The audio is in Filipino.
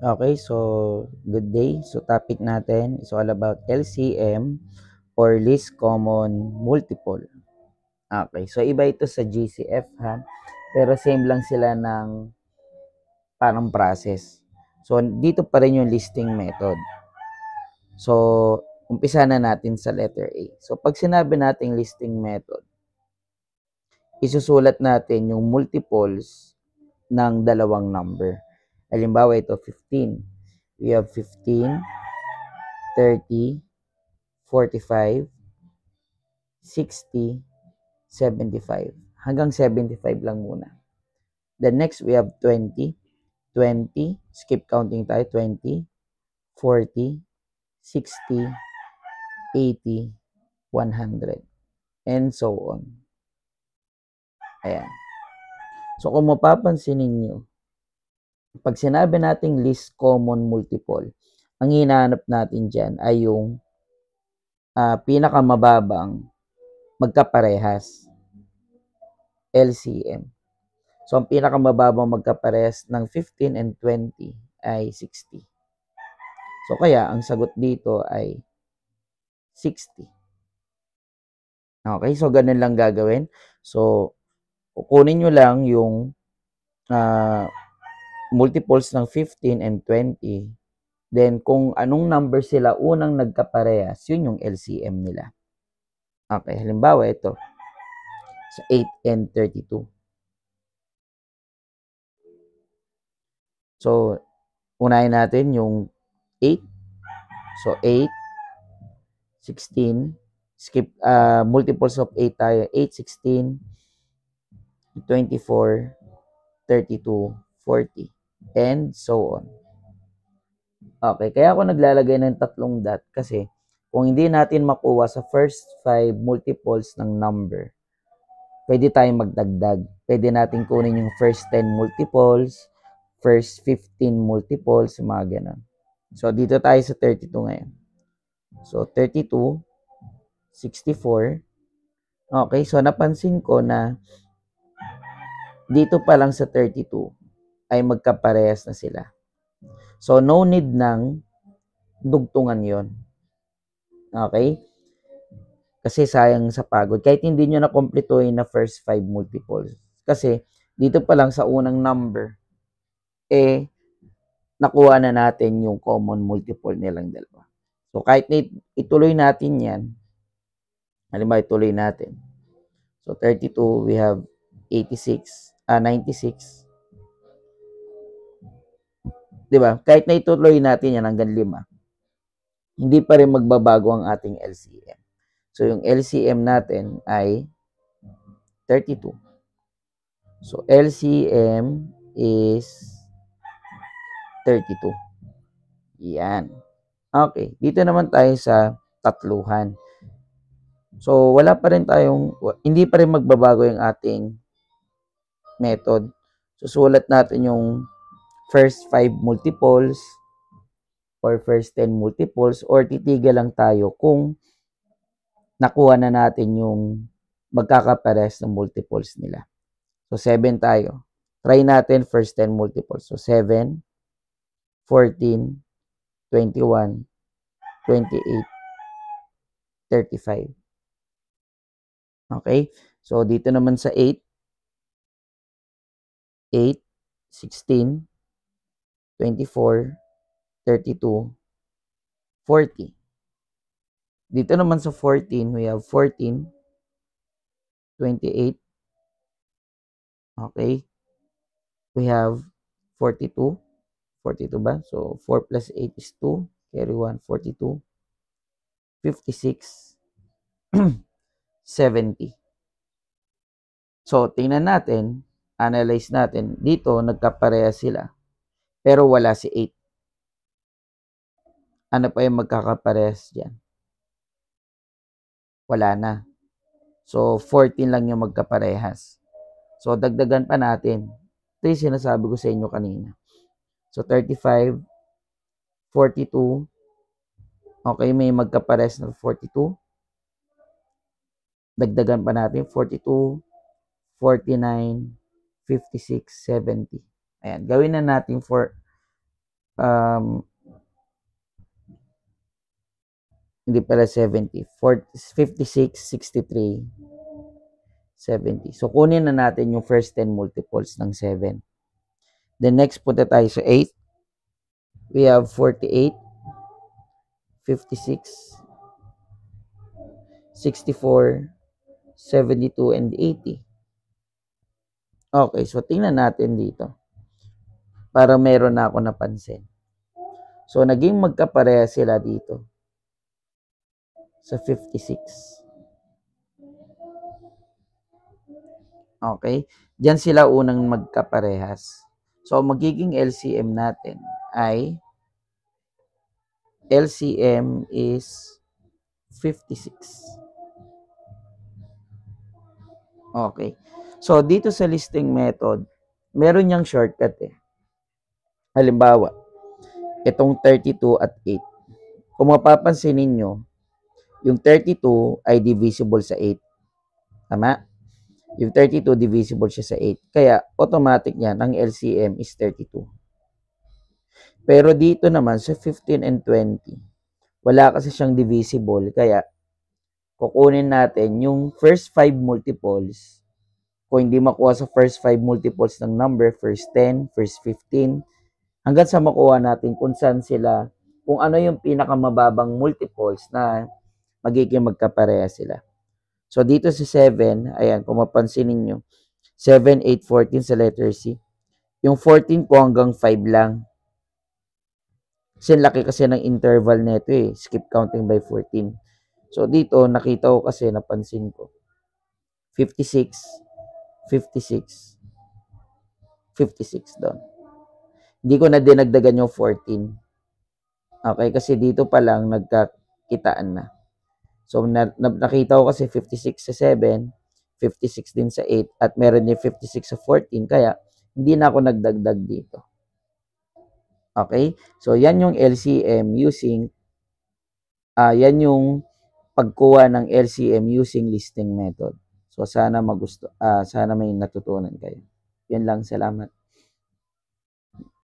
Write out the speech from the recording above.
Okay, so good day. So topic natin is all about LCM or least common multiple. Okay, so iba ito sa GCF ha. Pero same lang sila ng parang process. So dito pa rin yung listing method. So umpisa na natin sa letter A. So pag sinabi nating listing method, isusulat natin yung multiples ng dalawang number. Halimbawa ito 15. We have 15, 30, 45, 60, 75. Hanggang 75 lang muna. Then next, we have 20. 20, skip counting tayo, 20, 40, 60, 80, 100, and so on. Ayan. So kung mapapansin ninyo, pag sinabi nating least common multiple, ang hinahanap natin dyan ay yung pinakamababang magkaparehas, LCM. So, ang pinakamababang magkaparehas ng 15 and 20 ay 60. So, kaya ang sagot dito ay 60. Okay, so ganun lang gagawin. So, kukunin nyo lang yung multiples ng 15 and 20. Then, kung anong number sila unang nagkaparehas, yun yung LCM nila. Okay, halimbawa ito. So, 8 and 32. So, unahin natin yung 8. So, 8, 16, skip multiples of 8 tayo. 8, 16, 24, 32, 40, and so on. Okay, kaya ako naglalagay ng tatlong dot kasi kung hindi natin makuha sa first 5 multiples ng number, pwede tayong magdagdag. Pwede natin kunin yung first 10 multiples, first 15 multiples, mga ganun. So, dito tayo sa 32 ngayon. So, 32, 64. Okay, so napansin ko na dito pa lang sa 32 ay magkaparehas na sila. So, no need ng dugtungan yon. Okay? Kasi sayang sa pagod. Kahit hindi nyo na-completoin na first 5 multiples. Kasi, dito pa lang sa unang number, nakuha na natin yung common multiple nilang dalawa. So, kahit ituloy natin yan, halimbawa ituloy natin. So, 32, we have 86, 96. Diba? Kahit na ituloy natin yan hanggang 5, hindi pa rin magbabago ang ating LCM. So, yung LCM natin ay 32. So, LCM is 32. Yan. Okay. Dito naman tayo sa tatluhan. So, hindi pa rin magbabago yung ating method. Susulat natin yung first 5 multiples or first 10 multiples or titigil lang tayo kung nakuha na natin yung magkakapares ng multiples nila. So, 7 tayo. Try natin first 10 multiples. So, 7, 14, 21, 28, 35. Okay? So, dito naman sa 8, 8, 16, 24, 32, 40. Dito naman sa 14, we have 14, 28. Okay? We have 42. 42 ba? So, 4 plus 8 is 2. Carry 1, 42. 56. 70. So, tingnan natin, analyze natin. Dito, nagkapareha sila. Pero wala si 8. Ano pa yung magkakaparehas dyan? Wala na. So, 14 lang yung magkaparehas. So, dagdagan pa natin. Ito yung sinasabi ko sa inyo kanina. So, 35, 42. Okay, may magkaparehas na 42. Dagdagan pa natin 42, 49, 56, 70. Ayan, gawin na natin for um, hindi pala 70, 40, 56, 63, 70. So, kunin na natin yung first 10 multiples ng 7. Then, next, punta tayo sa 8. We have 48, 56, 64, 72, and 80. Okay, so tingnan natin dito. Para meron na ako napansin. So, naging magkapareha sila dito sa 56. Okay? Diyan sila unang magkaparehas. So, magiging LCM natin ay LCM is 56. Okay. So, dito sa listing method, meron niyang shortcut eh. Halimbawa, itong 32 at 8. Kung mapapansin ninyo, yung 32 ay divisible sa 8. Tama? Yung 32 divisible siya sa 8. Kaya, automatic niyan, ang LCM is 32. Pero dito naman, sa 15 and 20, wala kasi siyang divisible. Kaya, kukunin natin yung first 5 multiples. Kung hindi makuha sa first 5 multiples ng number, first 10, first 15, hanggang sa makuha natin kung saan sila, kung ano yung pinakamababang multiples na magiging magkapareha sila. So, dito sa 7, ayan, kung mapansin ninyo, 7, 8, 14 sa letter C. Yung 14 ko hanggang 5 lang. Kasi laki kasi ng interval nito eh. Skip counting by 14. So, dito, nakita ko kasi, napansin ko. 56, 56, 56 doon. Hindi ko na dinagdagan yung 14. Okay, kasi dito pa lang nagkakitaan na. So, nakita ko kasi 56 sa 7, 56 din sa 8, at meron din 56 sa 14, kaya hindi na ako nagdagdag dito. Okay? So, yan yung LCM using, yan yung pagkuha ng LCM using listing method. So, sana sana may natutunan kayo. Yan lang, salamat.